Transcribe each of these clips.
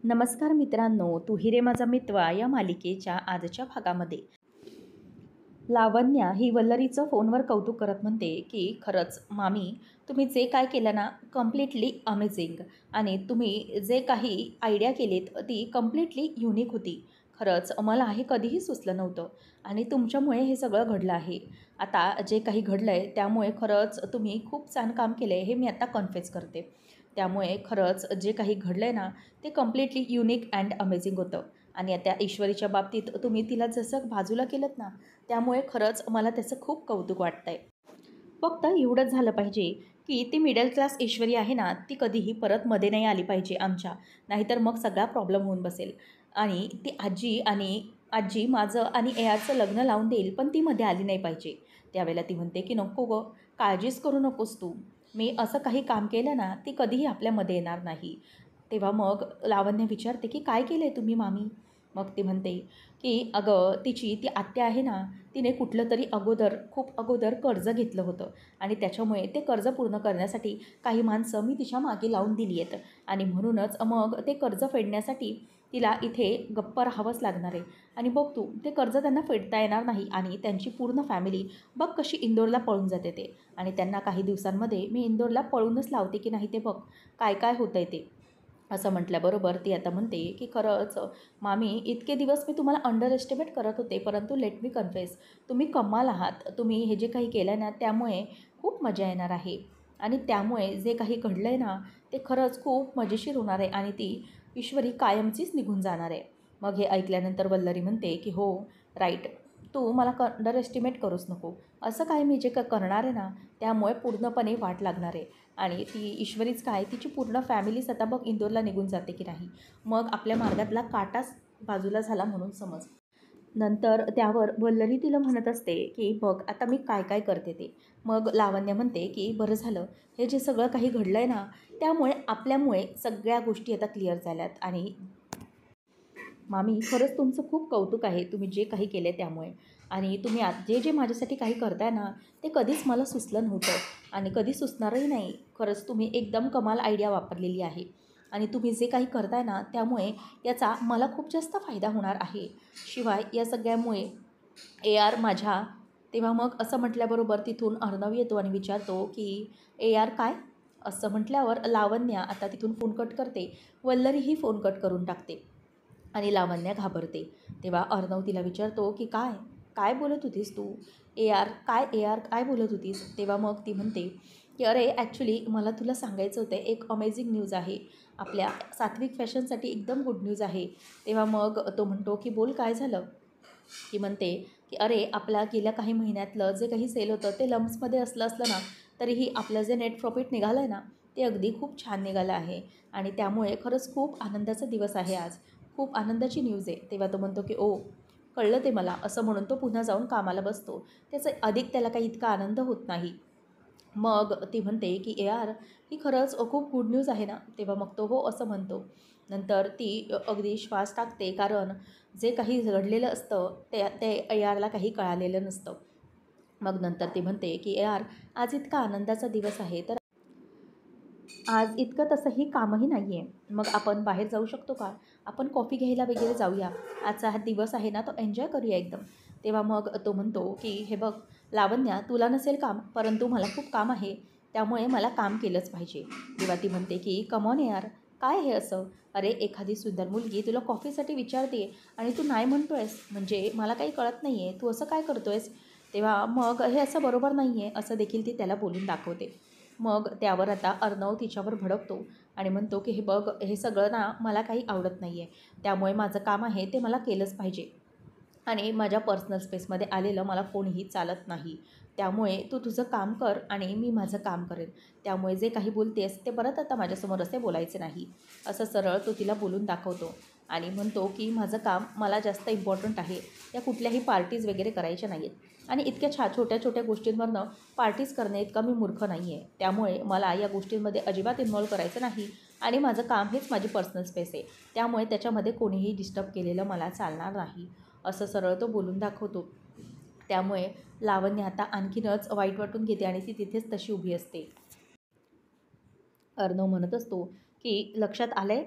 नमस्कार मित्रांनो, तू रे माझा मितवा या मालिकेच्या आजच्या भागामध्ये लावण्या ही वल्लरीचं फोनवर कौतुक करत म्हणते की खरंच मामी, तुम्ही जे काय केलं ना कम्प्लिटली अमेझिंग. आणि तुम्ही जे काही आयडिया केलीत ती कम्प्लिटली युनिक होती. खरंच मला हे कधीही सुचलं नव्हतं आणि तुमच्यामुळे हे सगळं घडलं आहे. आता जे काही घडलं आहे त्यामुळे खरंच तुम्ही खूप छान काम केलं आहे हे मी आता कन्फेस करते. त्यामुळे खरंच जे काही घडलं आहे ना ते कम्प्लिटली युनिक अँड अमेझिंग होतं. आणि त्या ईश्वरीच्या बाबतीत तुम्ही तिला जसं बाजूला केलंत ना त्यामुळे खरंच मला त्याचं खूप कौतुक वाटतंय. फक्त एवढंच झालं पाहिजे की ती मिडल क्लास ईश्वरी आहे ना ती कधीही परत मध्ये नाही आली पाहिजे आमच्या. नाहीतर मग सगळा प्रॉब्लेम होऊन बसेल. आणि ती आजी माझं आणि एआरचं लग्न लावून देईल पण ती मध्ये आली नाही पाहिजे. त्यावेळेला ती म्हणते की नको गं, काळजीच करू नकोस तू. मी असं काही काम केलं ना ती कधीही आपल्यामध्ये येणार नाही. तेव्हा मग लावण्य विचारते की काय केलं आहे तुम्ही मामी? मग ती म्हणते की अगं तिची ती आत्या आहे ना तिने कुठलं तरी खूप अगोदर कर्ज घेतलं होतं. आणि त्याच्यामुळे ते कर्ज पूर्ण करण्यासाठी काही माणसं मी तिच्या मागे लावून दिली आहेत. आणि म्हणूनच मग ते कर्ज फेडण्यासाठी तिला इथे गप्प राहावंच लागणार आहे. आणि बघ तू ते कर्ज त्यांना फेडता येणार नाही आणि त्यांची पूर्ण फॅमिली बघ कशी इंदोरला पळून जाते ते. आणि त्यांना काही दिवसांमध्ये मी इंदोरला पळूनच लावते की नाही ते बघ काय काय होतं आहे ते. असं म्हटल्याबरोबर ती आता म्हणते की खरंच मामी, इतके दिवस मी तुम्हाला अंडर एस्टिमेट करत होते परंतु लेट मी कन्फेस, तुम्ही कमाल आहात. तुम्ही हे जे काही केलं ना त्यामुळे खूप मजा येणार आहे. आणि त्यामुळे जे काही घडलं आहे ना ते खरंच खूप मजेशीर होणार आहे आणि ती ईश्वरी कायमचीच निघून जाणार आहे. मग हे ऐकल्यानंतर वल्लरी म्हणते की हो राईट, तू मला अंडर एस्टिमेट करूच नको. असं काय मी जे करणार आहे ना त्यामुळे पूर्णपणे वाट लागणार आहे. आणि ती ईश्वरीच काय तिची पूर्ण फॅमिलीच आता बघ इंदोरला निघून जाते की नाही. मग आपल्या मार्गातला काटाच बाजूला झाला म्हणून समज. नंतर त्यावर वल्लरी तिला म्हणत असते की बघ आता मी काय काय करते ते. मग लावण्य म्हणते की बरं झालं, हे जे सगळं काही घडलं आहे ना त्यामुळे आपल्यामुळे सगळ्या गोष्टी आता क्लिअर झाल्यात. आणि मामी, खरंच तुमचं खूप कौतुक आहे तुम्ही जे काही केले त्यामुळे. आणि तुम्ही जे जे माझ्यासाठी काही करताय ना ते कधीच मला सुचलं नव्हतं आणि कधी सुचणारही नाही. खरंच तुम्ही एकदम कमाल आयडिया वापरलेली आहे. आणि तुम्ही जे काही करताय ना त्यामुळे याचा मला खूप जास्त फायदा होणार आहे. शिवाय या सगळ्यामुळे AR माझ्या. तेव्हा मग असं म्हटल्याबरोबर तिथून अर्णव येतो आणि विचारतो की AR काय? असं म्हटल्यावर लावण्या आता तिथून फोन कट करते. वल्लरीही फोन कट करून टाकते. आणि लावण्या घाबरते. तेव्हा अर्णव तिला विचारतो की काय काय बोलत होतीस तू? AR काय बोलत होतीस? तेव्हा मग ती म्हणते की अरे ॲक्च्युली मला तुला सांगायचं होतं, एक अमेझिंग न्यूज आहे. आपल्या सात्विक फॅशनसाठी एकदम गुड न्यूज आहे. तेव्हा मग तो म्हणतो की बोल काय झालं? ती म्हणते की अरे आपल्या गेल्या काही महिन्यातलं जे काही सेल होतं ते लम्प्समध्ये असलं ना तरीही आपलं जे नेट प्रॉफिट निघालं आहे ना ते अगदी खूप छान निघालं आहे. आणि त्यामुळे खरंच खूप आनंदाचा दिवस आहे आज. खूप आनंदाची न्यूज आहे. तेव्हा तो म्हणतो की ओ, कळलं ते मला. असं म्हणून तो पुन्हा जाऊन कामाला बसतो. त्याचं अधिक त्याला काही इतका आनंद होत नाही. मग ती म्हणते की AR ही खरंच खूप गुड न्यूज आहे ना? तेव्हा मग तो हो असं म्हणतो. नंतर ती अगदी श्वास टाकते कारण जे काही घडलेलं असतं ते ARला काही कळालेलं नसतं. मग नंतर ती म्हणते की AR, आज इतका आनंदाचा दिवस आहे तर आज इतकं तसंही कामही नाही आहे. मग आपण बाहेर जाऊ शकतो का? आपण कॉफी घ्यायला वगैरे जाऊया. आजचा हा दिवस आहे ना तो एन्जॉय करूया एकदम. तेव्हा मग तो म्हणतो की हे बघ लावण्या, तुला नसेल काम परंतु मला खूप काम आहे. त्यामुळे मला काम केलंच पाहिजे. तेव्हा ती म्हणते की कम ऑन यार, काय हे असं? अरे एखादी सुंदर मुलगी तुला कॉफीसाठी विचारते आणि तू नाही म्हणतो आहेस म्हणजे मला काही कळत नाही आहे. तू असं काय करतो आहेस? तेव्हा मग हे असं बरोबर नाही आहे असं देखील ती त्याला बोलून दाखवते. मग त्यावर आता अर्णव तिच्यावर भडकतो आणि म्हणतो की हे बघ हे सगळं ना मला काही आवडत नाही आहे. त्यामुळे माझं काम आहे ते मला केलंच पाहिजे. आणि माझ्या पर्सनल स्पेसमध्ये आलेलं मला कोणीही चालत नाही. त्यामुळे तू तुझं काम कर आणि मी माझं काम करेन. त्यामुळे जे काही बोलतेस ते परत आता माझ्यासमोर असे बोलायचे नाही. असं सरळ तो तिला बोलून दाखवतो. आणि म्हणतो की माझं काम मला जास्त इम्पॉर्टंट आहे. या कुठल्याही पार्टीज वगैरे करायच्या नाही आहेत. आणि इतक्या छोट्या छोट्या गोष्टींवरनं पार्टीज करणे इतका मी मूर्ख नाही आहे. त्यामुळे मला या गोष्टींमध्ये अजिबात इन्व्हॉल्व करायचं नाही. आणि माझं काम हेच माझी पर्सनल स्पेस आहे. त्यामुळे त्याच्यामध्ये कोणीही डिस्टर्ब केलेलं मला चालणार नाही. असं सरळ तो बोलून दाखवतो. त्यामुळे लावण्य आता आणखीनच वाईट वाटून घेते आणि ती तिथेच तशी उभी असते. अर्णव म्हणत असतो की लक्षात आलं आहे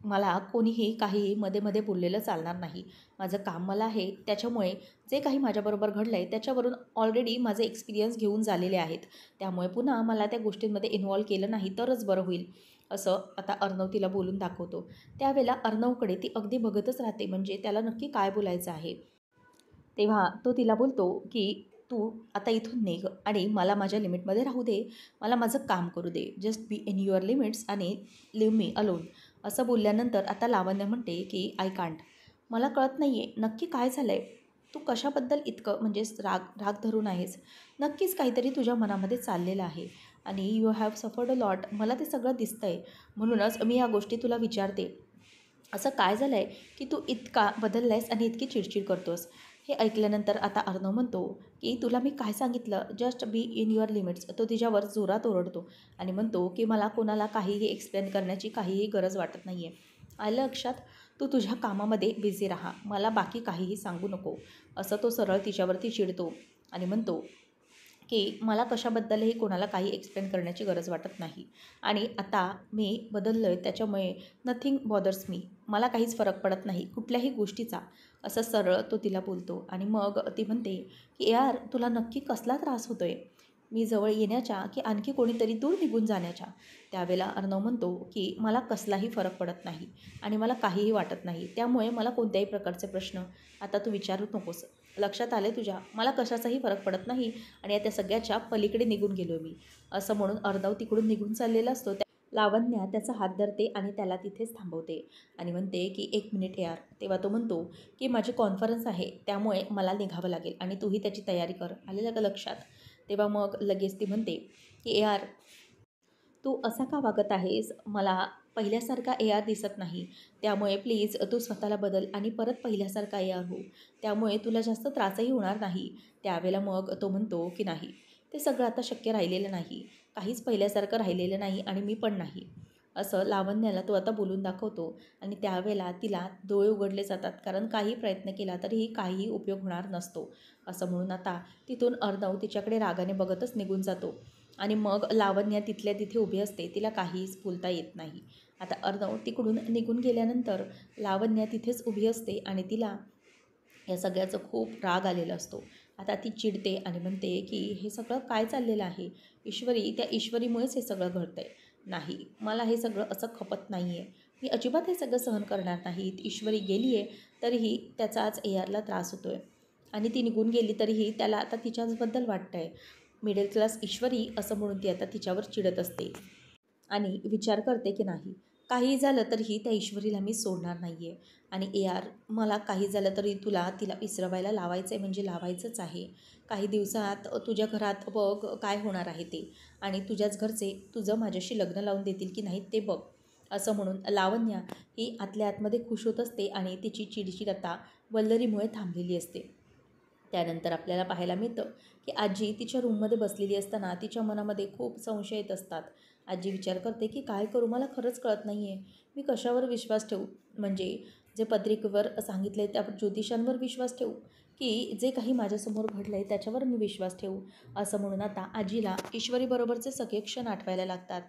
मला कोणीही काहीही मध्ये बोललेलं चालणार नाही. माझं काम मला आहे. त्याच्यामुळे जे काही माझ्याबरोबर घडलं आहे त्याच्यावरून ऑलरेडी माझे एक्सपिरियन्स घेऊन झालेले आहेत. त्यामुळे पुन्हा मला त्या गोष्टींमध्ये इन्व्हॉल्व केलं नाही तरच बरं होईल. असं आता अर्णव तिला बोलून दाखवतो. त्यावेळेला अर्णवकडे ती अगदी बघतच राहते, म्हणजे त्याला नक्की काय बोलायचं आहे. तेव्हा तो तिला बोलतो, की "तू आता इथून निघ आणि मला माझ्या लिमिटमध्ये राहू दे. मला माझं काम करू दे. Just be in your limits आणि लिव्ह मी अलोन." असं बोलल्यानंतर आता लावण्य म्हणते, की "आय कांट. मला कळत नाही आहे, नक्की काय झालं आहे? तू कशाबद्दल इतकं म्हणजे राग राग धरून आहेस? नक्कीच काहीतरी तुझ्या मनामध्ये चाललेलं आहे आणि you have suffered a lot. मला ते सगळं दिसतंय. म्हणूनच मी या गोष्टी तुला विचारते. असं काय झालं आहे, की तू इतका बदलला आहेस आणि इतकी चिडचिड करतोस?" हे ऐकल्यानंतर आता अर्णव म्हणतो, की "तुला मी काय सांगितलं? Just be in your limits." तो तिच्यावर जोरात ओरडतो आणि म्हणतो, की "मला कोणाला काहीही एक्सप्लेन करण्याची काहीही गरज वाटत नाही आहे. आलं लक्षात? तू तुझ्या कामामध्ये बिझी राहा. मला बाकी काहीही सांगू नको." असं तो सरळ तिच्यावरती चिडतो आणि म्हणतो, की "मला कशाबद्दलही कोणाला काही एक्सप्लेन करण्याची गरज वाटत नाही आणि आता मी बदललो आहे त्याच्यामुळे नथिंग बॉदर्स मी. मला काहीच फरक पडत नाही कुठल्याही गोष्टीचा." असं सरळ तो तिला बोलतो आणि मग ती म्हणते, की "यार तुला नक्की कसला त्रास होतो आहे? मी जवळ येण्याच्या की आणखी कोणीतरी दूर निघून जाण्याच्या?" त्यावेळेला अर्णव म्हणतो, की "मला कसलाही फरक पडत नाही आणि मला काहीही वाटत नाही. त्यामुळे मला कोणत्याही प्रकारचे प्रश्न आता तू विचारू नकोस. लक्षात आले तुझ्या? मला कशाचाही फरक पडत नाही आणि या त्या सगळ्याच्या पलीकडे निघून गेलो मी." असं म्हणून अर्णव तिकडून निघून चाललेला असतो. लावण्या त्याचा हात धरते आणि त्याला तिथेच थांबवते आणि म्हणते, की "1 मिनिट यार." तेव्हा तो म्हणतो, की "माझी कॉन्फरन्स आहे त्यामुळे मला निघावं लागेल आणि तूही त्याची तयारी कर. आलेलं का लक्षात?" तेव्हा मग लगेच ती म्हणते, की "यार तू असा का वागत आहेस? मला पहिल्यासारखा AR दिसत नाही. त्यामुळे प्लीज तू स्वतःला बदल आणि परत पहिल्यासारखा AR हो. त्यामुळे तुला जास्त त्रासही होणार नाही." त्यावेळेला मग तो म्हणतो, की "नाही, ते सगळं आता शक्य राहिलेलं नाही. काहीच पहिल्यासारखं राहिलेलं नाही आणि मी पण नाही." असं लावण्याला तो आता बोलून दाखवतो आणि त्यावेळेला तिला डोळे उघडले जातात, कारण काही प्रयत्न केला तरीही काहीही उपयोग होणार नसतो. असं म्हणून आता तिथून अर्णव तिच्याकडे रागाने बघतच निघून जातो आणि मग लावण्या तिथल्या तिथे उभी असते. तिला काहीच बोलता येत नाही. आता अर्णव तिकडून निघून गेल्यानंतर लावण्या तिथेच उभी असते आणि तिला या सगळ्याचा खूप राग आलेला असतो. आता ती चिडते आणि म्हणते, की "हे सगळं काय चाललेलं आहे? ईश्वरी, त्या ईश्वरीमुळेच हे सगळं घडतंय. नाही, मला हे सगळं असं खपत नाही आहे. मी अजिबात हे सगळं सहन करणार नाही. ती ईश्वरी गेली आहे, तरीही त्याचा आज ARला त्रास होतो आहे आणि ती निघून गेली तरीही त्याला आता तिच्याचबद्दल वाटतं आहे. मिडल क्लास ईश्वरी असं म्हणून ती आता तिच्यावर चिडत असते आणि विचार करते, की नाही, काहीही झालं तरीही त्या ईश्वरीला मी सोडणार नाही आहे आणि AR, मला काही झालं तरी तिला विसरवायला लावायचं आहे म्हणजे लावायचंच आहे. काही दिवसात तुझ्या घरात बघ काय होणार आहे ते आणि तुझ्याच घरचे तुझं माझ्याशी लग्न लावून देतील की नाही ते बघ." असं म्हणून लावण्या ही आतल्या आतमध्ये खुश होत असते आणि तिची चिडचिड आता वल्लरीमुळे थांबलेली असते. त्यानंतर आपल्याला पाहायला मिळतं, की आजी तिच्या रूममध्ये बसलेली असताना तिच्या मनामध्ये खूप संशय येत असतात. आजी विचार करते, की "काय करू? मला खरंच कळत नाही आहे. मी कशावर विश्वास ठेवू? म्हणजे जे पत्रिकेवर सांगितलं आहे त्या ज्योतिषांवर विश्वास ठेवू, की जे काही माझ्यासमोर घडलं आहे त्याच्यावर मी विश्वास ठेवू?" असं म्हणून आता आजीला ईश्वरीबरोबरचे सगळे क्षण आठवायला लागतात.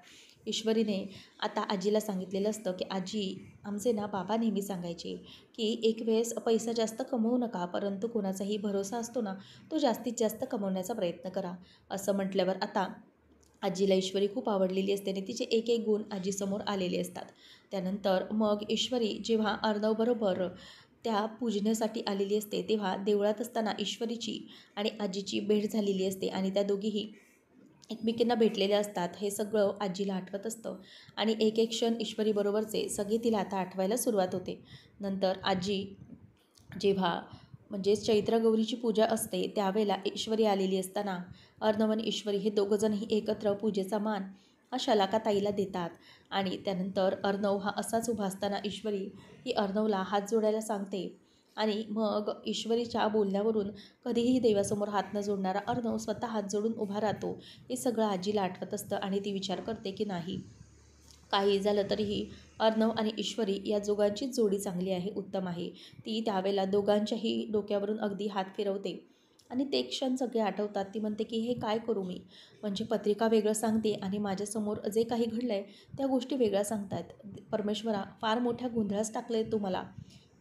ईश्वरीने आता आजीला सांगितलेलं असतं, की "आजी, आमचे ना बाबा नेहमी सांगायचे, की एक वेळेस पैसा जास्त कमवू नका, परंतु कोणाचाही भरोसा असतो ना, तो जास्तीत जास्त कमवण्याचा प्रयत्न करा." असं म्हटल्यावर आता आजीला ईश्वरी खूप आवडलेली असते आणि तिचे एक एक गुण आजीसमोर आलेले असतात. त्यानंतर मग ईश्वरी जेव्हा अर्णवबरोबर त्या पूजण्यासाठी आलेली असते, तेव्हा देवळात असताना ईश्वरीची आणि आजीची भेट झालेली असते आणि त्या दोघीही एकमेकींना भेटलेल्या असतात. हे सगळं आजीला आठवत असतं आणि एक एक क्षण ईश्वरीबरोबरचे सगळे तिला आता आठवायला सुरुवात होते. नंतर आजी जेव्हा म्हणजे चैत्रगौरीची पूजा असते त्यावेळेला ईश्वरी आलेली असताना अर्णव आणि ईश्वरी हे दोघंजणही एकत्र पूजेचा मान हा शलाकाताईला देतात आणि त्यानंतर अर्णव हा असाच उभा असताना ईश्वरी ही अर्णवला हात जोडायला सांगते आणि मग ईश्वरीच्या बोलण्यावरून कधीही देवासमोर हात न जोडणारा अर्णव स्वतः हात जोडून उभा राहतो. हे सगळं आजीला आठवत असतं आणि ती विचार करते, की नाही, काही झालं तरीही अर्णव आणि ईश्वरी या दोघांचीच जोडी चांगली आहे, उत्तम आहे. ती त्यावेळेला दोघांच्याही डोक्यावरून अगदी हात फिरवते आणि ते क्षण सगळे आठवतात. ती म्हणते की हे काय करू मी? म्हणजे पत्रिका वेगळं सांगते आणि माझ्यासमोर जे काही घडलं आहे त्या गोष्टी वेगळ्या सांगतायत. परमेश्वरा, फार मोठ्या गोंधळात टाकलं आहे तू मला.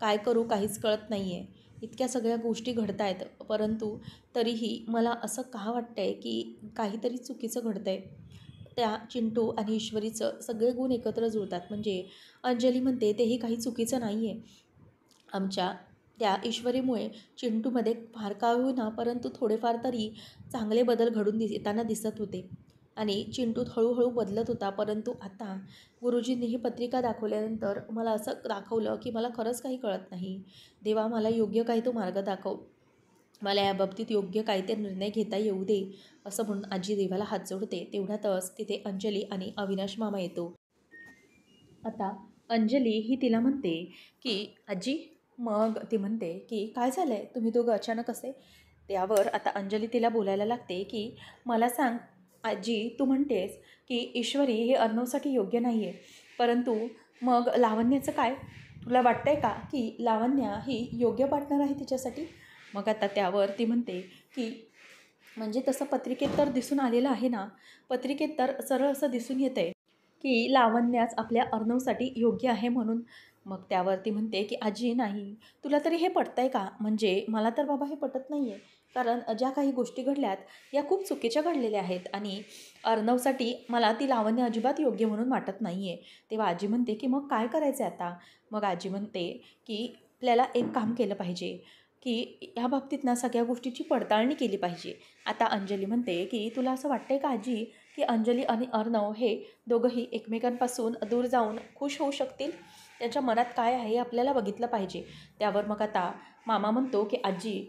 काय करू काहीच कळत नाही आहे. इतक्या सगळ्या गोष्टी घडत आहेत, परंतु तरीही मला असं का वाटतं आहे की काहीतरी चुकीचं घडतं आहे. त्या चिंटू आणि ईश्वरीचं सगळे गुण एकत्र जुळतात. म्हणजे अंजली म्हणते तेही काही चुकीचं नाही आहे. आमच्या त्या ईश्वरीमुळे चिंटूमध्ये फार का होईना परंतु थोडेफार तरी चांगले बदल घडून येताना दिसत होते आणि चिंटू हळूहळू बदलत होता. परंतु आता गुरुजींनी ही पत्रिका दाखवल्यानंतर मला असं दाखवलं की मला खरंच काही कळत नाही. देवा, मला योग्य काही तो मार्ग दाखव. मला याबाबतीत योग्य काय ते निर्णय घेता येऊ दे, असं म्हणून आजी देवाला हात जोडते. तेवढ्यातच तिथे अंजली आणि अविनाश मामा येतो. आता अंजली ही तिला म्हणते की आजी, मग ती म्हणते की काय झालं आहे, तुम्ही दोघं अचानक असे? त्यावर आता अंजली तिला बोलायला लागते की मला सांग आजी, तू म्हणतेस की ईश्वरी हे अर्णवसाठी योग्य नाही आहे, परंतु मग लावण्याचं काय? तुला वाटतंय का की लावण्या ही योग्य पार्टनर आहे तिच्यासाठी? मग आता त्यावर ती म्हणते की म्हणजे तसं पत्रिकेत तर दिसून आलेलं आहे ना, पत्रिकेत तर सरळ असं दिसून येतं आहे की लावण्याच आपल्या अर्णवसाठी योग्य आहे म्हणून. मग त्यावरती म्हणते की आजी नाही, तुला तरी हे पटतंय का? म्हणजे मला तर बाबा हे पटत नाही आहे. कारण ज्या काही गोष्टी घडल्यात या खूप चुकीच्या घडलेल्या आहेत आणि अर्णवसाठी मला ती लावण्य अजिबात योग्य म्हणून वाटत नाही आहे. तेव्हा आजी म्हणते की मग काय करायचं आहे आता? मग आजी म्हणते की आपल्याला एक काम केलं पाहिजे की ह्या बाबतीत ना सगळ्या गोष्टीची पडताळणी केली पाहिजे. आता अंजली म्हणते की तुला असं वाटतंय का आजी की अंजली आणि अर्णव हे दोघंही एकमेकांपासून दूर जाऊन खुश होऊ शकतील? त्यांच्या मनात काय आहे हे आपल्याला बघितलं पाहिजे. त्यावर मग आता मामा म्हणतो की आजी,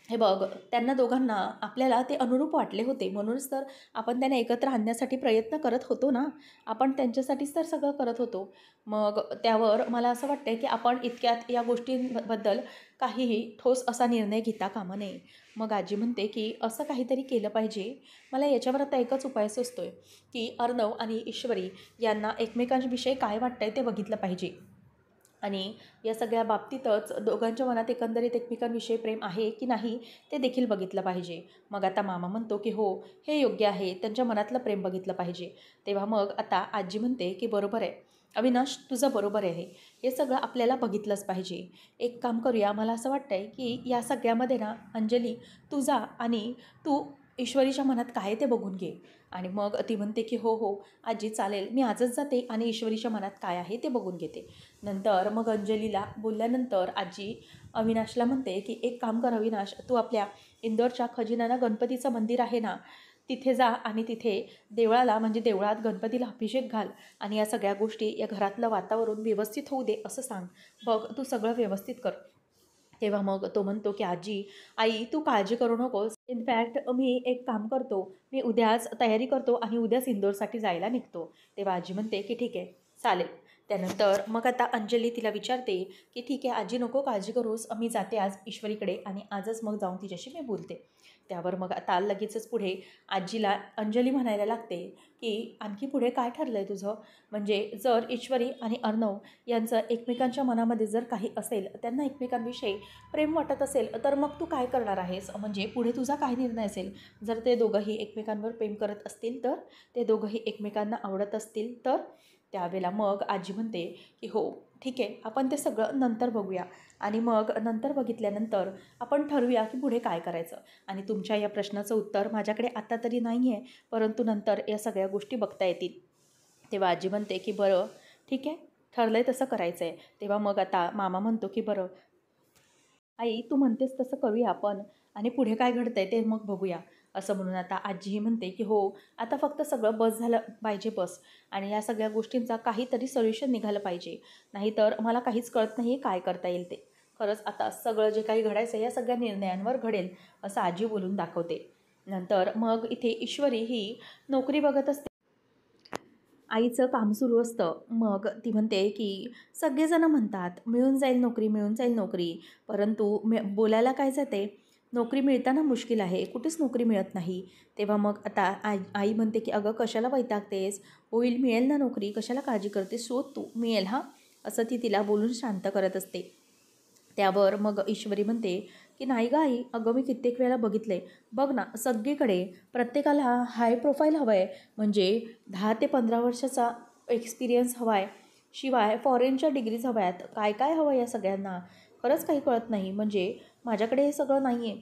हे बघ, त्यांना दोघांना आपल्याला ते अनुरूप वाटले होते म्हणूनच तर आपण त्यांना एकत्र आणण्यासाठी प्रयत्न करत होतो ना. आपण त्यांच्यासाठीच तर सगळं करत होतो. मग त्यावर मला असं वाटतं की आपण इतक्यात या गोष्टींबद्दल काहीही ठोस असा निर्णय घेता कामा नये. मग आजी म्हणते की असं काहीतरी केलं पाहिजे. मला याच्यावर आता एकच उपाय सुचतोय की अर्णव आणि ईश्वरी यांना एकमेकांविषयी काय वाटतंय ते बघितलं पाहिजे आणि या सगळ्या बाबतीतच दोघांच्या मनात एकंदरीत एकमेकांविषयी प्रेम आहे की नाही ते देखील बघितलं पाहिजे. मग आता मामा म्हणतो की हो, हे योग्य आहे, त्यांच्या मनातलं प्रेम बघितलं पाहिजे. तेव्हा मग आता आजी म्हणते की बरोबर आहे अविनाश, तुझं बरोबर आहे, हे सगळं आपल्याला बघितलंच पाहिजे. एक काम करूया, मला असं वाटतं आहे की या सगळ्यामध्ये ना अंजली, तू जा आणि तू ईश्वरीच्या मनात काय आहे ते बघून घे. आणि मग ती म्हणते की हो हो आजी, चालेल, मी आजच जाते आणि ईश्वरीच्या मनात काय आहे ते बघून घेते. नंतर मग अंजलीला बोलल्यानंतर आजी अविनाशला म्हणते की एक काम कर अविनाश, तू आपल्या इंदोरच्या खजिनाना गणपतीचं मंदिर आहे ना, तिथे जा आणि तिथे देवळाला म्हणजे देवळात गणपतीला अभिषेक घाल आणि या सगळ्या गोष्टी या घरातलं वातावरण व्यवस्थित होऊ दे असं सांग. बघ, तू सगळं व्यवस्थित कर. तेव्हा मग तो म्हणतो की आजी, आई, तू काळजी करू नकोस. इनफॅक्ट मी एक काम करतो, मी उद्याच तयारी करतो आणि उद्याच इंदोरसाठी जायला निघतो. तेव्हा आजी म्हणते की ठीक आहे, चालेल. त्यानंतर मग आता अंजली तिला विचारते की ठीक आहे आजी, नको काळजी करूस, मी जाते आज ईश्वरीकडे आणि आजच मग जाऊन तिच्याशी मी बोलते. त्यावर मग आता लगेचच पुढे आजीला अंजली म्हणायला लागते की आणखी पुढे काय ठरलं आहे तुझं? म्हणजे जर ईश्वरी आणि अर्णव यांचं एकमेकांच्या मनामध्ये जर काही असेल, त्यांना एकमेकांविषयी प्रेम वाटत असेल, तर मग तू काय करणार आहेस? म्हणजे पुढे तुझा काय निर्णय असेल? जर ते दोघंही एकमेकांवर प्रेम करत असतील तर, ते दोघंही एकमेकांना आवडत असतील तर? त्यावेळेला मग आजी म्हणते की हो, ठीक आहे, आपण ते सगळं नंतर बघूया आणि मग नंतर बघितल्यानंतर आपण ठरवूया की पुढे काय करायचं. आणि तुमच्या या प्रश्नाचं उत्तर माझ्याकडे आता तरी नाही आहे, परंतु नंतर या सगळ्या गोष्टी बघता येतील. तेव्हा आजी म्हणते की बरं, ठीक आहे, ठरलं आहे तसं करायचं आहे. तेव्हा मग आता मामा म्हणतो की बरं आई, तू म्हणतेस तसं करूया आपण आणि पुढे काय घडतंय ते मग बघूया. असं म्हणून आता आजीही म्हणते की हो, आता फक्त सगळं बस झालं पाहिजे, बस. आणि या सगळ्या गोष्टींचा काहीतरी सोल्युशन निघालं पाहिजे. नाहीतर मला काहीच कळत नाही काय करता येईल ते. खरंच आता सगळं जे काही घडायचं या सगळ्या निर्णयांवर घडेल असं आजी बोलून दाखवते. नंतर मग इथे ईश्वरी ही नोकरी बघत असते. आईचं काम सुरू असतं. मग ती म्हणते की सगळेजणं म्हणतात मिळून जाईल नोकरी, मिळून जाईल नोकरी, परंतु बोलायला काय जाते, नोकरी मिळताना मुश्किल आहे, कुठेच नोकरी मिळत नाही. तेव्हा मग आता आई म्हणते की अगं कशाला वैतागतेस, होईल, मिळेल ना नोकरी, कशाला काळजी करतेस, शोध तू, मिळेल हां, असं ती तिला बोलून शांत करत असते. त्यावर मग ईश्वरी म्हणते की नाही गं आई, अगं मी कित्येक वेळेला बघितले, बघ ना सगळीकडे प्रत्येकाला हाय प्रोफाईल हवं आहे, म्हणजे 10 ते 15 वर्षाचा एक्सपिरियन्स हवा आहे, शिवाय फॉरेनच्या डिग्रीज हव्या आहेत, काय काय हवं आहे या सगळ्यांना, खरंच काही कळत नाही. म्हणजे माझ्याकडे हे सगळं नाही आहे,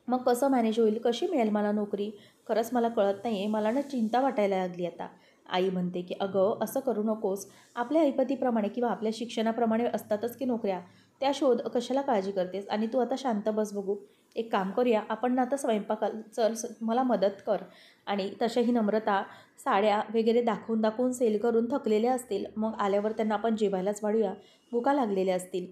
मग कसं मॅनेज होईल, कशी मिळेल मला नोकरी, खरंच मला कळत नाही आहे, मला ना चिंता वाटायला लागली आता. आई म्हणते की अगं असं करू नकोस, आपल्या ऐपतीप्रमाणे किंवा आपल्या शिक्षणाप्रमाणे असतातच की नोकऱ्या, त्या शोध, कशाला काळजी करतेस, आणि तू आता शांत बस बघू. एक काम करूया आपण ना, आता स्वयंपाकाला चल, मला मदत कर. आणि तशाही नम्रता साड्या वगैरे दाखवून दाखवून सेल करून थकलेल्या असतील, मग आल्यावर त्यांना आपण जेवायलाच वाढूया, भुका लागलेल्या असतील.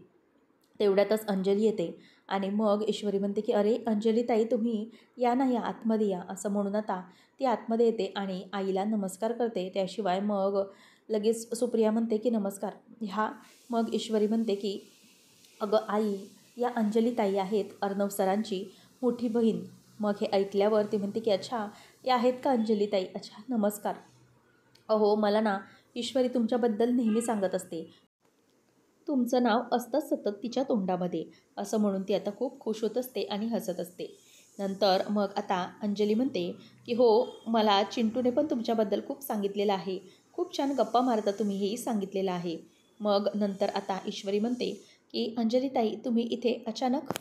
तेवढ्यातच अंजली येते आणि मग ईश्वरी म्हणते की अरे अंजली ताई, तुम्ही या ना, या आतमध्ये या, असं म्हणून आता ती आतमध्ये येते आणि आईला नमस्कार करते. त्याशिवाय मग लगेच सुप्रिया म्हणते की नमस्कार ह्या. मग ईश्वरी म्हणते की अगं आई, या अंजली ताई आहेत अर्णव सरांची मोठी बहीण. मग हे ऐकल्यावर ती म्हणते की अच्छा, या आहेत का अंजली ताई, अच्छा नमस्कार. अहो मला ना ईश्वरी तुमच्याबद्दल नेहमी सांगत असते, तुमचं नाव असतं सतत तिच्या तोंडामध्ये, असं म्हणून ती आता खूप खुश होत असते आणि हसत असते. नंतर मग आता अंजली म्हणते की हो, मला चिंटूने पण तुमच्याबद्दल खूप सांगितलेलं आहे, खूप छान गप्पा मारता तुम्ही, हेही सांगितलेलं आहे. मग नंतर आता ईश्वरी म्हणते की अंजली ताई, तुम्ही इथे अचानक.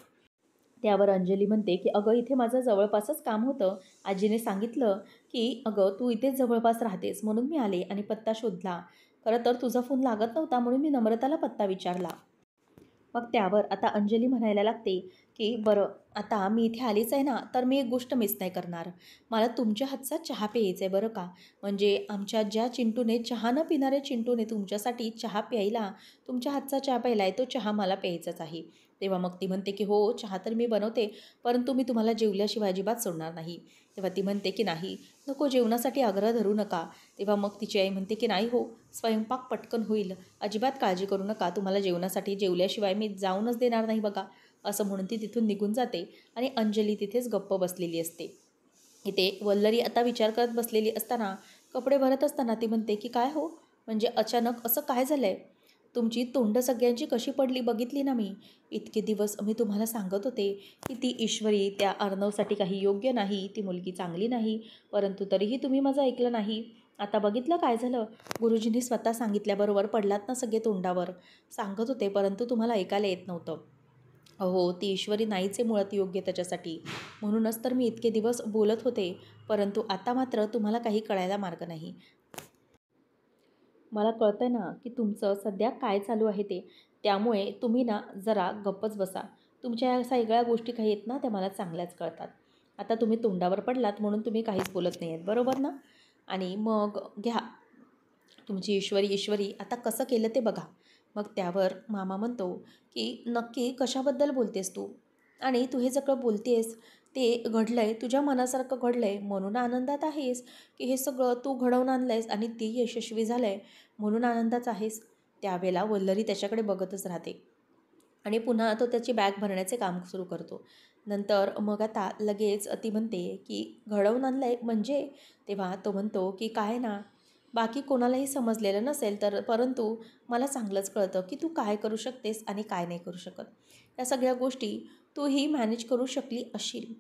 त्यावर अंजली म्हणते की अगं इथे माझं जवळपासच काम होतं, आजीने सांगितलं की अगं तू इथेच जवळपास राहतेस म्हणून मी आले आणि पत्ता शोधला, खरं तर तुझा फोन लागत नव्हता म्हणून मी नम्रताला पत्ता विचारला. मग त्यावर आता अंजली म्हणायला लागते की बरं, आता मी इथे आलीच आहे ना, तर मी एक गोष्ट मिस नाही करणार, मला तुमच्या हातचा चहा प्यायचा आहे बरं का. म्हणजे आमच्या ज्या चिंटूने, चहा न पिणाऱ्या चिंटूने तुमच्यासाठी चहा प्यायला, तुमच्या हातचा चहा प्यायला आहे, तो चहा मला प्यायचाच आहे. तेव्हा मग ती म्हणते की हो, चहा तर मी बनवते, परंतु मी तुम्हाला जेवल्याशिवाय अजिबात सोडणार नाही. तेव्हा ती म्हणते की नाही नको, जेवणासाठी आग्रह धरू नका. तेव्हा मग तिची आई म्हणते की नाही हो, स्वयंपाक पटकन होईल, अजिबात काळजी करू नका, तुम्हाला जेवणासाठी जेवल्याशिवाय मी जाऊनच देणार नाही बघा, असं म्हणून ती तिथून निघून जाते आणि अंजली तिथेच गप्प बसलेली असते. इथे वल्लरी आता विचार करत बसलेली असताना, कपडे भरत असताना ती म्हणते की काय हो, म्हणजे अचानक असं काय झालं आहे, तुमची तोंड सगळ्यांची कशी पडली बघितली ना मी. इतके दिवस मी तुम्हाला सांगत होते की ती ईश्वरी त्या अर्णवसाठी काही योग्य नाही, ती मुलगी चांगली नाही, परंतु तरीही तुम्ही माझं ऐकलं नाही. आता बघितलं काय झालं, गुरुजींनी स्वतः सांगितल्याबरोबर पडलात ना सगळे तोंडावर. सांगत होते परंतु तुम्हाला ऐकायला येत नव्हतं. अहो ती ईश्वरी नाहीच आहे मुळात योग्य त्याच्यासाठी, म्हणूनच तर मी इतके दिवस बोलत होते, परंतु आता मात्र तुम्हाला काही कळायला मार्ग नाही. मला कळतंय ना की तुमचं सध्या काय चालू आहे ते, त्यामुळे तुम्ही ना जरा गप्पच बसा. तुमच्या या सगळ्या गोष्टी काही आहेत ना, त्या मला चांगल्याच कळतात. आता तुम्ही तोंडावर पडलात म्हणून तुम्ही काहीच बोलत नाही आहेत, बरोबर ना. आणि मग घ्या तुमची ईश्वरी, ईश्वरी आता कसं केलं ते बघा. मग त्यावर मामा म्हणतो की नक्की कशाबद्दल बोलतेस तू, आणि तू हे सगळं बोलतेस ते घडलं आहे, तुझ्या मनासारखं घडलं आहे म्हणून आनंदात आहेस, की हे सगळं तू घडवून आणलं आहेस आणि ती यशस्वी झालं आहे म्हणून आनंदात आहेस. त्यावेळेला वल्लरी त्याच्याकडे बघतच राहते आणि पुन्हा तो त्याची बॅग भरण्याचे काम सुरू करतो. नंतर मग आता लगेच ती म्हणते की घडवून आणलं आहे म्हणजे, तेव्हा तो म्हणतो की काय ना, बाकी कोणालाही समजलेलं नसेल तर, परंतु मला चांगलंच कळतं की तू काय करू शकतेस आणि काय नाही करू शकत. या सगळ्या गोष्टी तूही मॅनेज करू शकली असशील.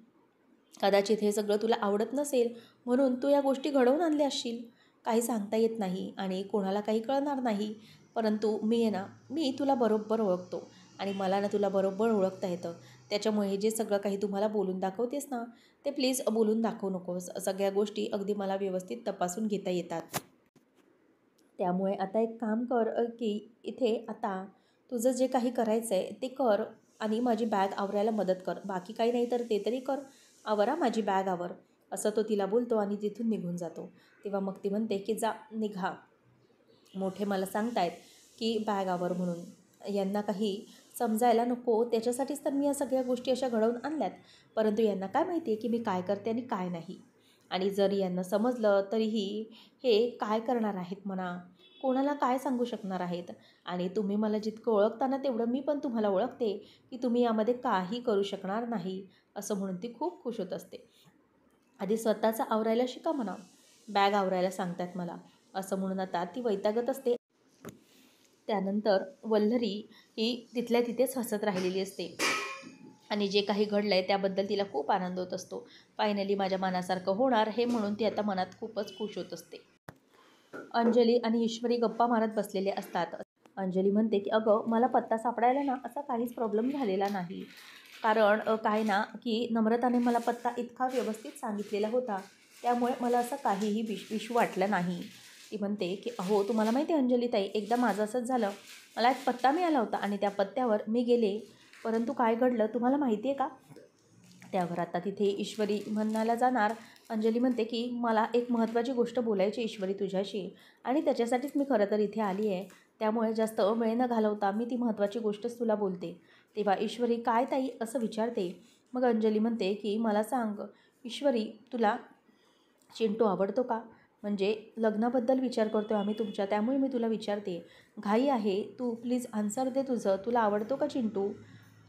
कदाचित हे सगळं तुला आवडत नसेल म्हणून तू या गोष्टी घडवून आणल्या असशील. काही सांगता येत नाही आणि कोणाला काही कळणार नाही. परंतु मी आहे ना, मी तुला बरोबर ओळखतो आणि मला ना तुला बरोबर ओळखता येतं. त्याच्यामुळे हे जे सगळं काही तुम्हाला बोलून दाखवतेस ना, ते प्लीज बोलून दाखवू नकोस. सगळ्या गोष्टी अगदी मला व्यवस्थित तपासून घेता येतात. त्यामुळे आता एक काम कर की इथे आता तुझं जे काही करायचं आहे ते कर आणि माझी बॅग आवरायला मदत कर. बाकी काही नाही तर ते तरी कर. आवरा माझी बॅग आवर, असं तो तिला बोलतो आणि तिथून निघून जातो. तेव्हा मग ती म्हणते की जा निघा, मोठे मला सांगतायत की बॅग आवर म्हणून, यांना काही समजायला नको, त्याच्यासाठीच तर मी या सगळ्या गोष्टी अशा घडवून आणल्यात. परंतु यांना काय माहिती आहे की मी काय करते आणि काय नाही. आणि जर यांना समजलं तरीही हे काय करणार आहेत म्हणा, कोणाला काय सांगू शकणार आहेत. आणि तुम्ही मला जितकं ओळखता ना, तेवढं मी पण तुम्हाला ओळखते की तुम्ही यामध्ये काही करू शकणार नाही, असं म्हणून ती खूप खुश होत असते. आधी स्वतःचं आवरायला शिका म्हणा, बॅग आवरायला सांगतात मला, असं म्हणून आता ती वैतागत असते. त्यानंतर वल्लरी ही तिथल्या तिथेच हसत राहिलेली असते. आणि जे काही घडलं आहे त्याबद्दल तिला खूप आनंद होत असतो. फायनली माझ्या मनासारखं होणार हे म्हणून ती आता मनात खूपच खुश होत असते. अंजली आणि ईश्वरी गप्पा मारत बसलेले असतात. अंजली म्हणते की अगं मला पत्ता सापडायला ना असा काहीच प्रॉब्लेम झालेला नाही. कारण काय ना की नम्रताने मला पत्ता इतका व्यवस्थित सांगितलेला होता, त्यामुळे मला असं काहीही विशू वाटलं नाही. ती म्हणते की अहो तुम्हाला माहिती आहे अंजलीताई, एकदा माझं असंच झालं. मला एक पत्ता मिळाला होता आणि त्या पत्त्यावर मी गेले, परंतु काय घडलं तुम्हाला माहिती आहे का? त्यावर आता तिथे ईश्वरी म्हणायला जाणार. अंजली म्हणते की मला एक महत्त्वाची गोष्ट बोलायची ईश्वरी तुझ्याशी, आणि त्याच्यासाठीच मी खरं तर इथे आली आहे. त्यामुळे जास्त वेळ न घालवता मी ती महत्त्वाची गोष्टच तुला बोलते. तेव्हा ईश्वरी काय ताई असं विचारते. मग अंजली म्हणते की मला सांग ईश्वरी, तुला चिंटू आवडतो का? म्हणजे लग्नाबद्दल विचार करतो आम्ही तुमच्या, त्यामुळे मी तुला विचारते. घाई आहे, तू प्लीज आन्सर दे तुझं. तुला आवडतो का चिंटू?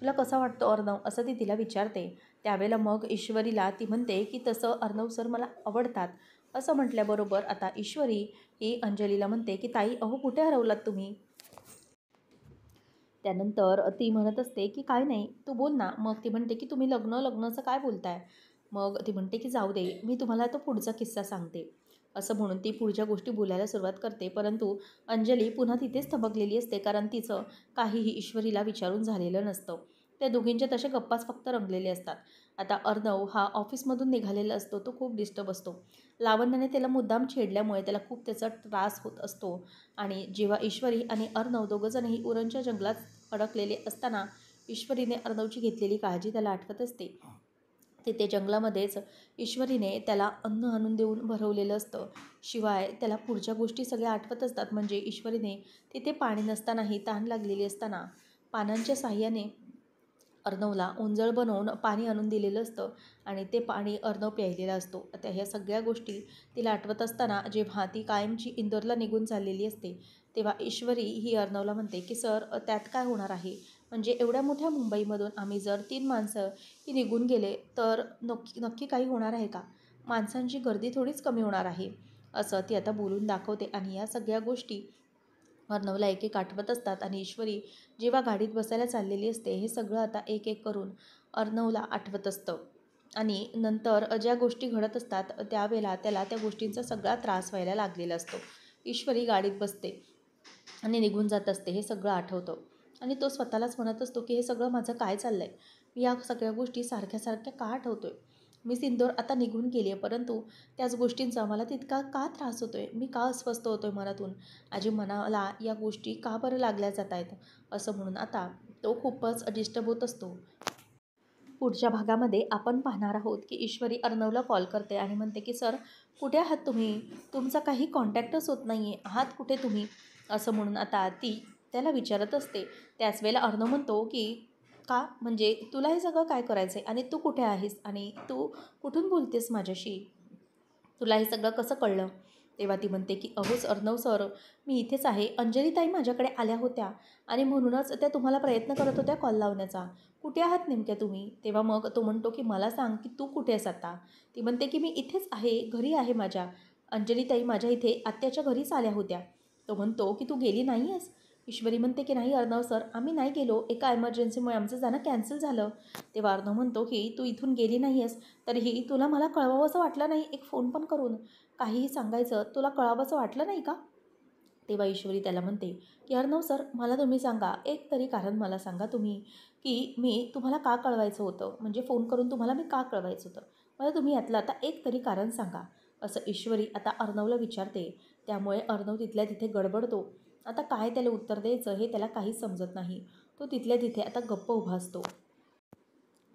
तुला कसा वाटतो अर्णव? असं ती तिला विचारते. त्यावेळेला मग ईश्वरीला ती म्हणते की तसं अर्णव सर मला आवडतात. असं म्हटल्याबरोबर आता ईश्वरी ही अंजलीला म्हणते की ताई अहो कुठे हरवलात तुम्ही? त्यानंतर ती म्हणत असते की काय नाही, तू बोल ना. मग ती म्हणते की तुम्ही लग्नाचं काय बोलताय? मग ती म्हणते की जाऊ दे, मी तुम्हाला तो पुढचा किस्सा सांगते. असं म्हणून ती पुढच्या गोष्टी बोलायला सुरुवात करते. परंतु अंजली पुन्हा तिथेच थबकलेली असते, कारण तिचं काहीही ईश्वरीला विचारून झालेलं नसतं. त्या दोघींच्या तशा गप्पाच फक्त रंगलेले असतात. आता अर्णव हा ऑफिसमधून निघालेला असतो. तो खूप डिस्टर्ब असतो. लावण्याने त्याला मुद्दाम छेडल्यामुळे त्याला खूप त्याचा त्रास होत असतो. आणि जेव्हा ईश्वरी आणि अर्णव दोघंजणही उरणच्या जंगलात अडकलेले असताना ईश्वरीने अर्णवची घेतलेली काळजी त्याला आठवत असते. तिथे जंगलामध्येच ईश्वरीने त्याला अन्न आणून देऊन भरवलेलं असतं. शिवाय त्याला पुढच्या गोष्टी सगळ्या आठवत असतात. म्हणजे ईश्वरीने तिथे पाणी नसतानाही तहान लागलेली असताना पानांच्या साहाय्याने अर्णवला ओंजळ बनवून पाणी आणून दिलेलं असतं आणि ते पाणी अर्णव प्यायलेला असतो. आता ह्या सगळ्या गोष्टी तिला आठवत असताना जेव्हा ती कायमची इंदोरला निघून चाललेली असते, तेव्हा ईश्वरी ही अर्णवला म्हणते की सर त्यात काय होणार आहे? म्हणजे एवढ्या मोठ्या मुंबईमधून आम्ही जर 3 माणसं ही निघून गेले तर नक्की नक्की काही होणार आहे का? माणसांची गर्दी थोडीच कमी होणार आहे. असं ती आता बोलून दाखवते आणि या सगळ्या गोष्टी अर्णवला एक एक आठवत असतात. आणि ईश्वरी जेव्हा गाडीत बसायला चाललेली असते, हे सगळं आता एक एक करून अर्णवला आठवत असतं. आणि नंतर ज्या गोष्टी घडत असतात त्यावेळेला त्याला त्या गोष्टींचा सगळा त्रास व्हायला लागलेला असतो. ईश्वरी गाडीत बसते आणि निघून जात असते, हे सगळं आठवतं. आणि तो स्वतःलाच म्हणत असतो की हे सगळं माझं काय चाललं आहे? मी या सगळ्या गोष्टी सारख्या सारख्या का आठवतोय? मी सिंदूर आता निघून गेली आहे, परंतु त्याच गोष्टींचा मला तितका का त्रास होतोय? मी का अस्वस्थ होतोय मनातून? माझी मनाला या गोष्टी का बरं लागल्या जात आहेत? असं म्हणून आता तो खूपच डिस्टर्ब होत असतो. पुढच्या भागामध्ये आपण पाहणार आहोत की ईश्वरी अर्णवला कॉल करते आणि म्हणते की सर कुठे आहात तुम्ही? तुमचा काही कॉन्टॅक्टच होत नाही आहे. आहात कुठे तुम्ही? असं म्हणून आता ती त्याला विचारत असते. त्याच वेळेला अर्णव म्हणतो की का? म्हणजे तुला हे सगळं काय करायचं आहे? आणि तू कुठे आहेस? आणि तू कुठून बोलतेस माझ्याशी? तुला हे सगळं कसं कळलं? तेव्हा ती म्हणते की अहोच अर्णव सर, मी इथेच आहे. अंजलीताई माझ्याकडे आल्या होत्या आणि म्हणूनच त्या तुम्हाला प्रयत्न करत होत्या कॉल लावण्याचा. कुठे आहात नेमक्या तुम्ही? तेव्हा मग तो म्हणतो की मला सांग की तू कुठे आहेस आता? ती म्हणते की मी इथेच आहे, घरी आहे माझ्या. अंजलीताई माझ्या इथे आत्याच्या घरीच आल्या होत्या. तो म्हणतो की तू गेली नाही आहेस? ईश्वरी म्हणते की नाही अर्णव सर, आम्ही नाही गेलो. एका एमर्जन्सीमुळे आमचं जाणं कॅन्सल झालं. तेव्हा अर्णव म्हणतो की तू इथून गेली नाही आहेस, तरीही तुला मला कळवावंसं वाटलं नाही एक फोन पण करून? काहीही सांगायचं तुला कळावंसं वाटलं नाही का? तेव्हा ईश्वरी त्याला म्हणते की अर्णव सर, मला तुम्ही सांगा, एक तरी कारण मला सांगा तुम्ही, की मी तुम्हाला का कळवायचं होतं? म्हणजे फोन करून तुम्हाला मी का कळवायचं होतं? मला तुम्ही यातलं आता एक तरी कारण सांगा. असं ईश्वरी आता अर्णवला विचारते. त्यामुळे अर्णव तिथल्या तिथे गडबडतो. आता काय त्याला उत्तर द्यायचं हे त्याला काहीच समजत नाही. तो तिथल्या तिथे आता गप्प उभा असतो.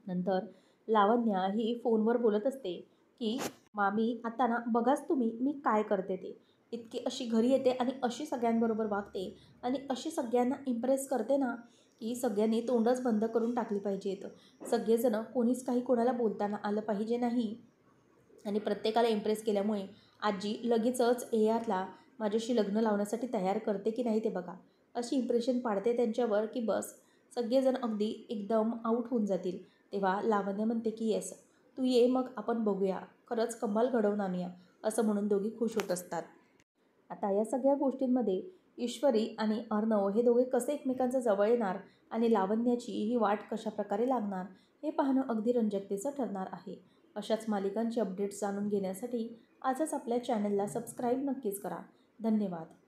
नंतर लावण्या ही फोनवर बोलत असते की मामी आता ना बघाच तुम्ही मी काय करते ते. इतकी अशी घरी येते आणि अशी सगळ्यांबरोबर वागते आणि अशी सगळ्यांना इम्प्रेस करते ना, की सगळ्यांनी तोंडच बंद करून टाकली पाहिजेत. सगळेजणं कोणीच काही कोणाला बोलताना आलं पाहिजे नाही. आणि प्रत्येकाला इम्प्रेस केल्यामुळे आजी लगेचच ARला माझ्याशी लग्न लावण्यासाठी तयार करते की नाही ते बघा. अशी इम्प्रेशन पाडते त्यांच्यावर की बस सगळेजण अगदी एकदम आऊट होऊन जातील. तेव्हा लावण्य म्हणते की येस, तू ये मग आपण बघूया, खरंच कमाल घडवून आणूया. असं म्हणून दोघी खुश होत असतात. आता या सगळ्या गोष्टींमध्ये ईश्वरी आणि अर्णव हे दोघे कसे एकमेकांच्या जवळ येणार आणि लावण्याची ही वाट कशाप्रकारे लागणार हे पाहणं अगदी रंजकतेचं ठरणार आहे. अशाच मालिकांची अपडेट्स जाणून घेण्यासाठी आजच आपल्या चॅनलला सबस्क्राईब नक्कीच करा. धन्यवाद.